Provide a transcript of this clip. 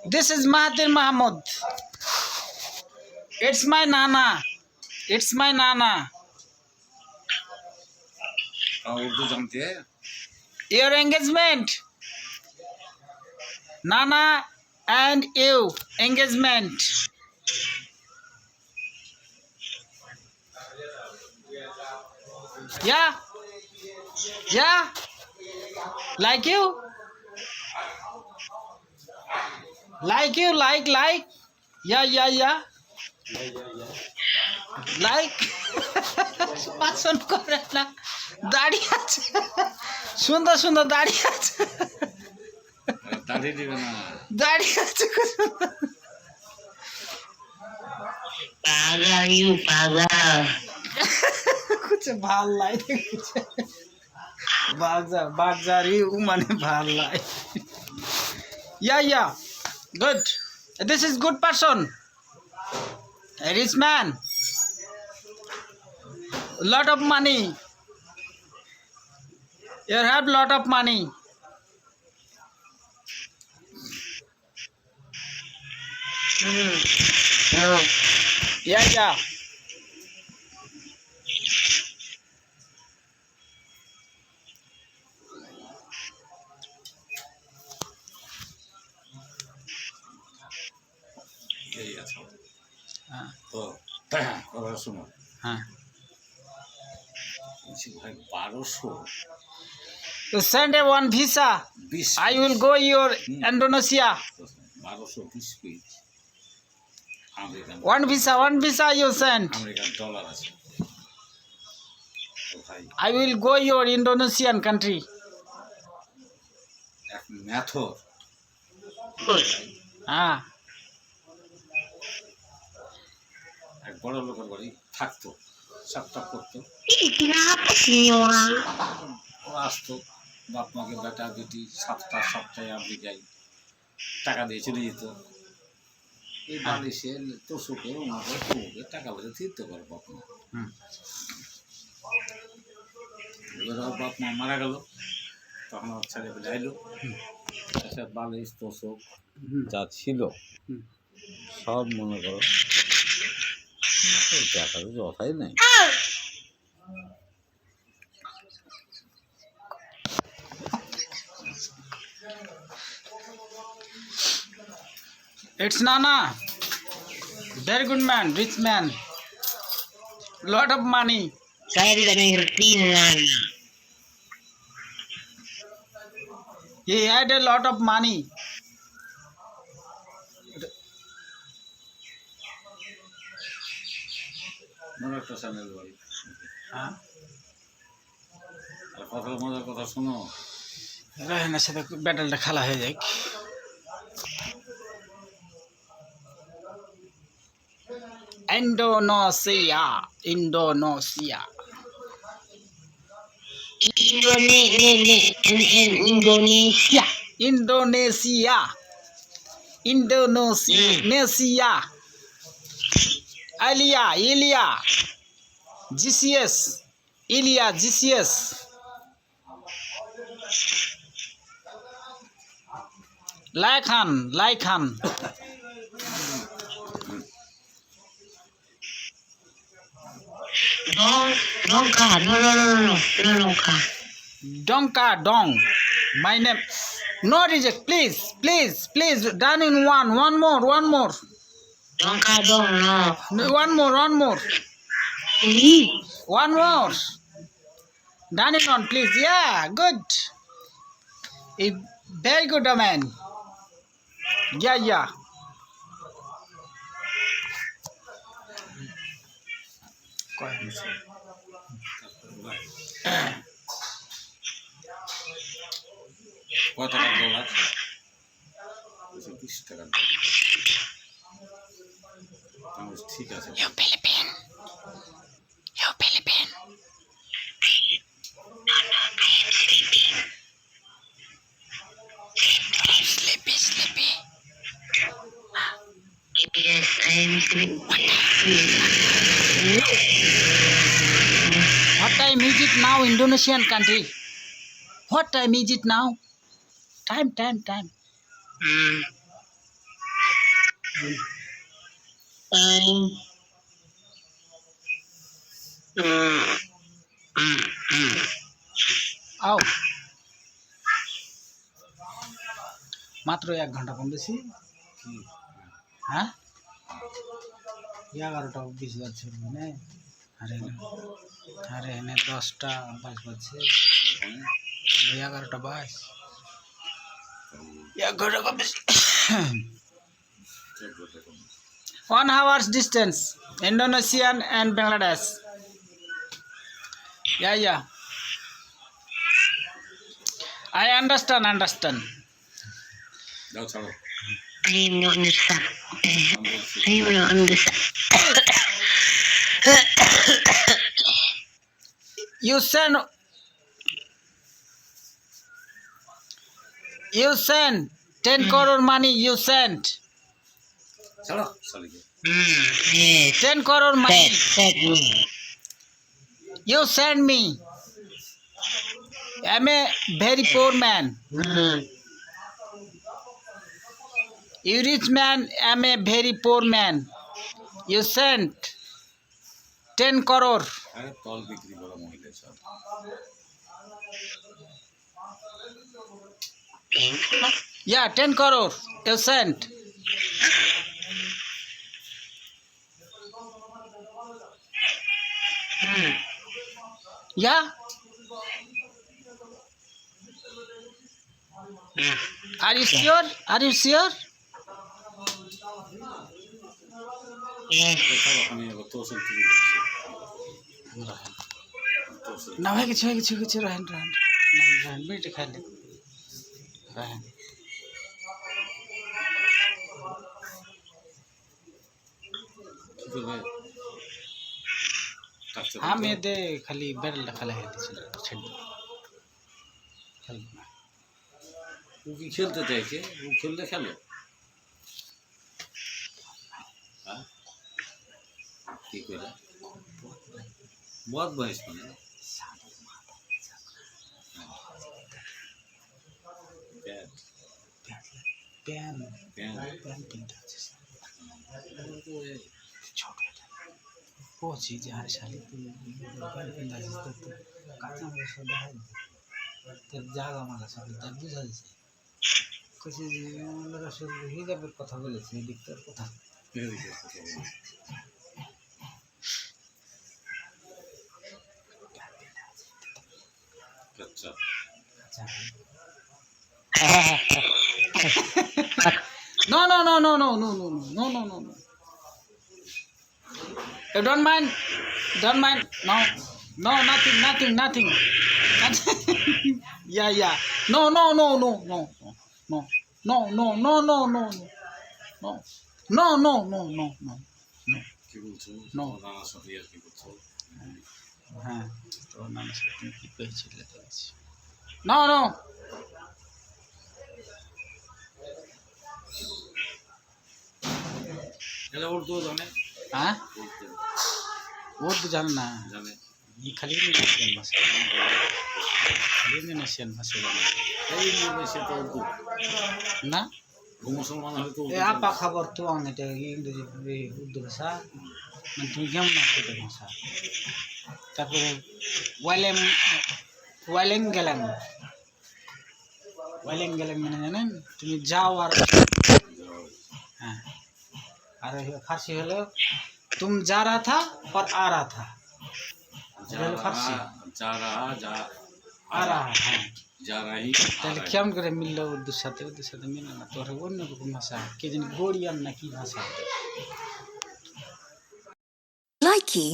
This is Mahathir Mohamad. It's my Nana. It's my Nana. Urdu जानते हैं? Your engagement. Nana and you. Engagement. Yeah? Yeah? Like you? Like you? Like? Yeah. Like? পছন্দ করে না দাঁড়িয়ে আছে সুন্দর সুন্দর দাঁড়িয়ে আছে दाढ़ी दिवे ना দাঁড়িয়ে আছে Paga you paga. कुछ ভাল লাগে कुछ বাগজারি মানে ভাল লাগে yeah good. This is good person, a rich man, lot of money. You have lot of money. No. Yeah. यही अच्छा हाँ तो और सुनो हाँ भाई 1200 to send a one visa. 20 I will go your Indonesia. 1220 page American One visa you send. American dollar আছে তো ভাই I will go your Indonesian country. এক ম্যাথর Ah, এক বড় লোকের বাড়ি থাকতো সাপটাপ করতো Kenapa signora? ও আসতো বাপ মাকে বেটা বেটি সপ্তাহে আমেরিকায় টাকা দিয়ে চলে যেত এই বালিশে তোষকে ওনাকে তোমাকে টাকা পয়সা ফিরতে পারো বাপ মা এবার ওর বাপ মা মারা গেল তখন ওর ছেলে পেলে আইলো আচ্ছা বালিশ তোষক যা ছিল সব মনে করো টাকা তো যথাই নাই it's Nana. Very good man, rich man. Lot of money. Saya tidak mengerti Nana. He had a lot of money. মনে একটা চ্যানেল বাড়ি हाँ আর কথা মজার কথা শোনো रहने से तो बैटल खेला है एक Indonesia. Indonesia. Indonesia. Ilya GCS. Ilya GCS. Laikhan. Dongka. Donka Dong. My name. No reject, please. Done in one more. Dongka dong no. One more. Please. One more. Done it on, please. Yeah, good. A very good man. Yeah. কত টাকার dollar 20 টাকার dollar ঠিক আছে You Philippine. Sleepy. Yes, I am sleeping. What time is it now, Indonesian country? What time is it now? Time. Time. आओ মাত্র 1 ঘন্টা কম বেশি কি হ্যাঁ 11টা 20 বাজছে মানে আরে এনে 10টা 22 বাজছে 11টা 22 1 ঘন্টা কম বেশি 1 hours distance Indonesian and Bangladesh yeah I understand দাও ছাড়ো I am not understand. আমি বলছি I am not understand. you send 10 crore money you sent ছাড়ো শালিকে Yes. 10 crore money Said me. you send me I'm a very poor man you rich man I'm a very poor man you sent 10 crore আরে তল বিক্রি করা মহিলা সব yeah 10 crore you sent yeah are you sure Yes. ছাড়ো আমি এবার তহসিল থেকে দিচ্ছি তহসিল না হয়ে গেছে রাহেন মিনিটে খাইলে রাহেন কি করবে কাটতে আমি দে খালি ব্যারেলটা খালি হয়ে দিয়েছিল ছেড়ে খেলবো না ও কি খেলতে চাইছে ও খেললে খেলো হ্যাঁ কি করে বহুত বয়স মানে ব্যাট প্যান প্যান কিনতে আছে ছোট পৌঁছি যে হারে শালি তুই প্যান কিনতে আছিস তো কাঁচা আমাকে সব দেখাই তোর জাগা মাগা সব তার বুঝা দিছে কইছে যে আমরা সব হিজাবের কথা বলেছি এদিকটার কথা আচ্ছা No. You don't mind? No, nothing. Yeah. No. কি বলছো No. নানার সাথে আর কি করছো হ্যাঁ তোর নামের সাথে তুমি কি পেয়েছিলে No. এটা উর্দু জানে হ্যাঁ वो तो जानना জানে ये खाली इंडोनेशियन भाषा এই ইন্দোনেশিয়া তো উর্দু ना মুসলমান হলে তো ए आपा खबर तो आने ते इंग्रेजी उर्दू भाषा মানে তুমি কেমন আছো এটা ভাষা তারপরে ওয়াইলেং গেলাম মানে জানেন তুমি যাও আর হ্যাঁ আর ফার্সি হলো तुम जा रहा था और आ रहा था ফার্সি যা রাহা যা आ रहा হ্যাঁ যা রাহি তাহলে কেমন করে মিললো উর্দুর সাথে মিলে না তোর অন্যরকম ভাষা কে জানি গড়িয়ান না কি ভাষা Likey